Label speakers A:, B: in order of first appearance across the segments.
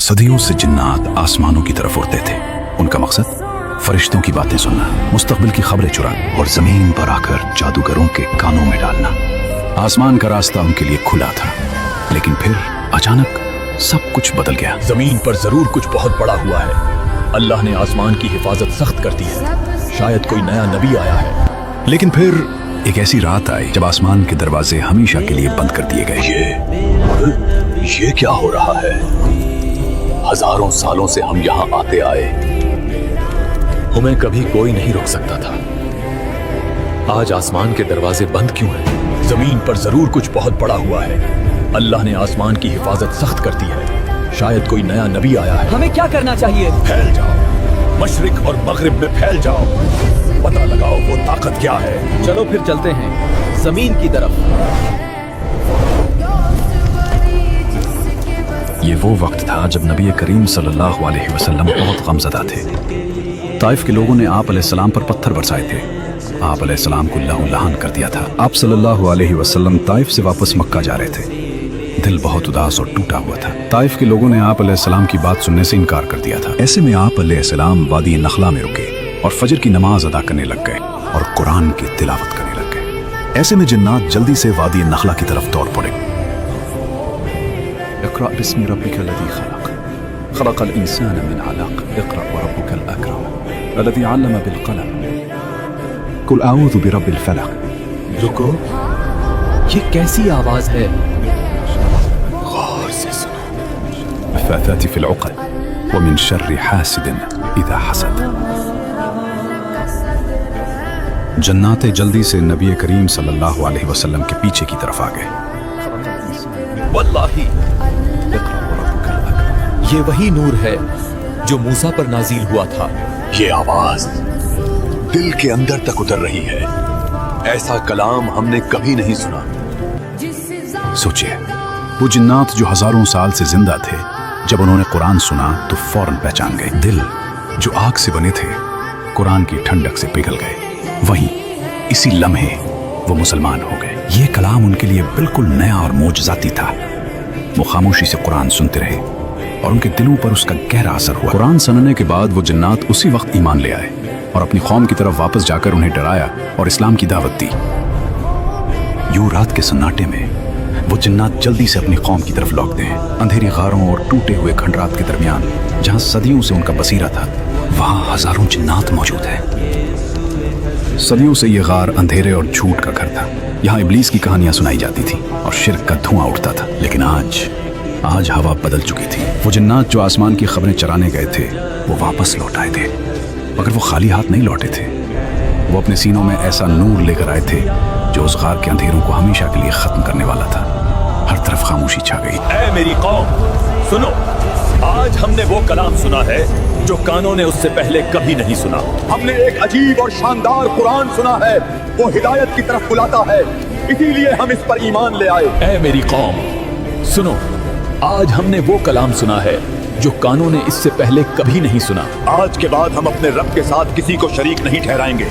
A: सदियों से जिन्नात आसमानों की तरफ उड़ते थे। उनका मकसद फरिश्तों की बातें सुनना, मुस्तकबिल की खबरें चुराना और जमीन पर आकर जादूगरों के कानों में डालना। आसमान का रास्ता उनके लिए खुला था, लेकिन फिर अचानक सब कुछ बदल गया।
B: जमीन पर जरूर कुछ बहुत बड़ा हुआ है। अल्लाह ने आसमान की हिफाजत सख्त कर दी है। शायद कोई नया नबी आया है।
A: लेकिन फिर एक ऐसी रात आई जब आसमान के दरवाजे हमेशा के लिए बंद कर दिए गए।
B: ये क्या हो रहा है? हजारों सालों से हम यहाँ आते आए, हमें कभी कोई नहीं रोक सकता था। आज आसमान के दरवाजे बंद क्यों हैं? जमीन पर जरूर कुछ बहुत बड़ा हुआ है। अल्लाह ने आसमान की हिफाजत सख्त कर दी है। शायद कोई नया नबी आया है।
C: हमें क्या करना चाहिए?
B: फैल जाओ, मशरिक और मगरिब में फैल जाओ, पता लगाओ वो ताकत क्या है।
C: चलो फिर चलते हैं जमीन की तरफ।
A: ये वो वक्त था जब नबी करीम सल्लल्लाहु अलैहि वसल्लम बहुत गमज़दा थे। ताइफ के लोगों ने आप अलैहिस्सलाम पर पत्थर बरसाए थे। आप अलैहिस्सलाम को लहूलुहान कर दिया था। आप सल्लल्लाहु अलैहि वसल्लम ताइफ से वापस मक्का जा रहे थे। दिल बहुत उदास और टूटा हुआ था। ताइफ के लोगों ने आप अलैहिस्सलाम की बात सुनने से इनकार कर दिया था। ऐसे में आप अलैहिस्सलाम वादी नखला में रुके और फजर की नमाज अदा करने लग गए और कुरान की तिलावत करने लग गए। ऐसे में जिन्नात जल्दी से वादी नखला की तरफ दौड़ पड़े। इक़रा बिस्मि रब्बिकल लज़ी खलक़, खलक़ल इंसान मिन अलक़, इक़रा व रब्बुकल अकरम, अल्लज़ी अल्लम बिल क़लम, कुल अऊज़ु बिरब्बिल फ़लक़।
C: रुको, ये कैसी आवाज है?
B: गौर से सुनो।
A: नफ़्फ़ाथाति फ़िल उक़द व मिन शर्रि हासिदिन इज़ा हसद। जन्नाते जल्दी से नबी करीम सल्लल्लाहु अलैहि वसल्लम के पीछे की तरफ आ गए।
B: वल्लाही ये वही नूर है जो मूसा पर नाजिल हुआ था। ये आवाज दिल के अंदर तक उतर रही है। ऐसा कलाम हमने कभी नहीं सुना।
A: सोचिए, वो जिन्नात जो हजारों साल से जिंदा थे, जब उन्होंने कुरान सुना तो फौरन पहचान गए। दिल जो आग से बने थे, कुरान की ठंडक से पिघल गए। वहीं इसी लम्हे वो मुसलमान हो गए। ये कलाम उनके लिए बिल्कुल नया और मोजज़ाती था। वो खामोशी से कुरान सुनते रहे और उनके दिलों पर उसका गहरा असर हुआ। कुरान सुनने के बाद वो जिन्नात उसी वक्त ईमान ले आए और अपनी कौम की तरफ वापस जाकर उन्हें डराया और इस्लाम की दावत दी। यूं रात के सन्नाटे में वो जिन्नात जल्दी से अपनी कौम की तरफ लौटते हैं। अंधेरी गारों और टूटे हुए खंडरात के दरमियान, जहां सदियों से उनका बसीरा था, वहां हजारों जिन्नात मौजूद हैं। सदियों से ये गार अंधेरे और झूठ का घर था। यहाँ इब्लीस की कहानियां सुनाई जाती थी और शिर्क का धुआं उठता था। लेकिन आज हवा बदल चुकी थी। वो जिन्नात जो आसमान की खबरें चराने गए थे, वो वापस लौट आए थे, मगर वो खाली हाथ नहीं लौटे थे। वो अपने सीनों में ऐसा नूर लेकर आए थे जो उस गार के अंधेरों को हमेशा के लिए खत्म करने वाला था। हर तरफ खामोशी छा गई।
B: ऐ मेरी कौम, सुनो, आज हमने वो कलाम सुना है जो कानों ने उससे पहले कभी नहीं सुना। हमने एक अजीब और शानदार कुरान सुना है। वो हिदायत की तरफ बुलाता है, इसीलिए हम इस पर ईमान ले आए। ऐ मेरी कौम, सुनो, आज हमने वो कलाम सुना है जो कानों ने इससे पहले कभी नहीं सुना। आज के बाद हम अपने रब के साथ किसी को शरीक नहीं ठहराएंगे।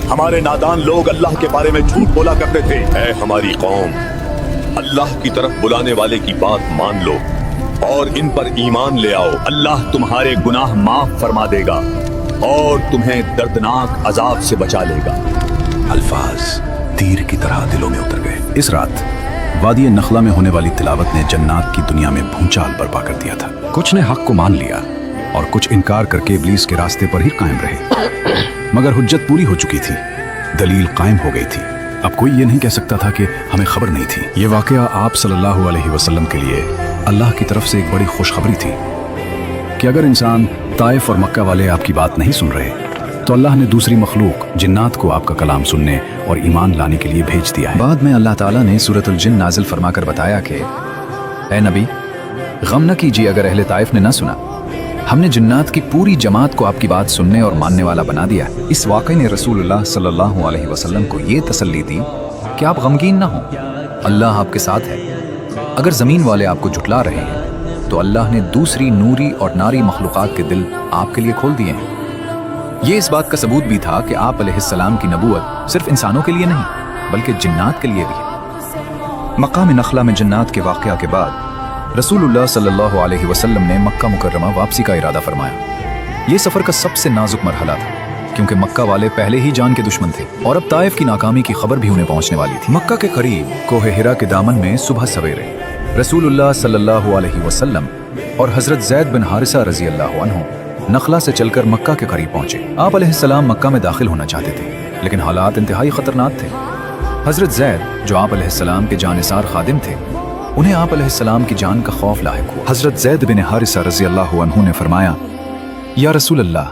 B: हमारे नादान लोग अल्लाह के बारे में झूठ बोला करते थे। ऐ हमारी कौम, अल्लाह की तरफ बुलाने वाले की बात मान लो और इन पर ईमान ले आओ। अल्लाह तुम्हारे गुनाह माफ फरमा देगा और तुम्हें दर्दनाक अजाब से बचा लेगा।
A: अल्फाज तीर की तरह दिलों में उतर गए। इस रात वादी नखला में होने वाली तिलावत ने जन्नात की दुनिया में भूचाल बर्पा कर दिया था। कुछ ने हक को मान लिया और कुछ इनकार करके इब्लीस के रास्ते पर ही कायम रहे। मगर हुज्जत पूरी हो चुकी थी, दलील कायम हो गई थी। अब कोई ये नहीं कह सकता था कि हमें खबर नहीं थी। ये वाकया आप सल्लल्लाहु अलैहि वसल्लम के लिए अल्लाह की तरफ से एक बड़ी खुशखबरी थी कि अगर इंसान ताइफ और मक्का वाले आपकी बात नहीं सुन रहे, तो अल्लाह ने दूसरी मखलूक जिन्नात को आपका कलाम सुनने और ईमान लाने के लिए भेज दिया है।
D: बाद में अल्लाह ताला ने सूरतुल जिन नाजिल फरमाकर बताया कि ऐ नबी, गम न कीजिए अगर अहले ताइफ ने न सुना। हमने जिन्नात की पूरी जमात को आपकी बात सुनने और मानने वाला बना दिया। इस वाक़े ने रसूलुल्लाह सल्लल्लाहु अलैहि वसल्लम को ये तसल्ली दी कि आप गमगीन ना हों, अल्लाह आपके साथ है। अगर ज़मीन वाले आपको जुटला रहे हैं तो अल्लाह ने दूसरी नूरी और नारी मखलूक़ात के दिल आपके लिए खोल दिए हैं। ये इस बात का सबूत भी था कि आप अलैहिस्सलाम की नबूवत सिर्फ इंसानों के लिए नहीं बल्कि जिन्नात के लिए भी है। मकाम नखला में जिन्नात के वाक़या के बाद रसूलुल्लाह सल्लल्लाहु अलैहि वसल्लम ने मक्का मुकर्रमा वापसी का इरादा फरमाया। ये सफर का सबसे नाजुक मरहला था, क्योंकि मक्का वाले पहले ही जान के दुश्मन थे और अब ताइफ की नाकामी की खबर भी उन्हें पहुंचने वाली थी। मक्का के करीब कोहे हिरा के दामन में सुबह सवेरे रसूलुल्लाह सल्लल्लाहु अलैहि वसल्लम और हजरत ज़ैद बिन हारिसा रजी अल्लाह अन्हु नखला से चलकर मक्का के करीब पहुंचे। आप अलैहिस्सलाम मक्का में दाखिल होना चाहते थे, लेकिन हालात इंतहाई खतरनाक थे। हजरत ज़ैद, जो आप अलैहिस्सलाम के जानिसार खादिम थे, उन्हें आप अलैहिस्सलाम की जान का खौफ लाहिक हुआ। हजरत ज़ैद बिन हारिसा रजी अल्लाह अन्हु ने फरमाया, या रसूल अल्लाह,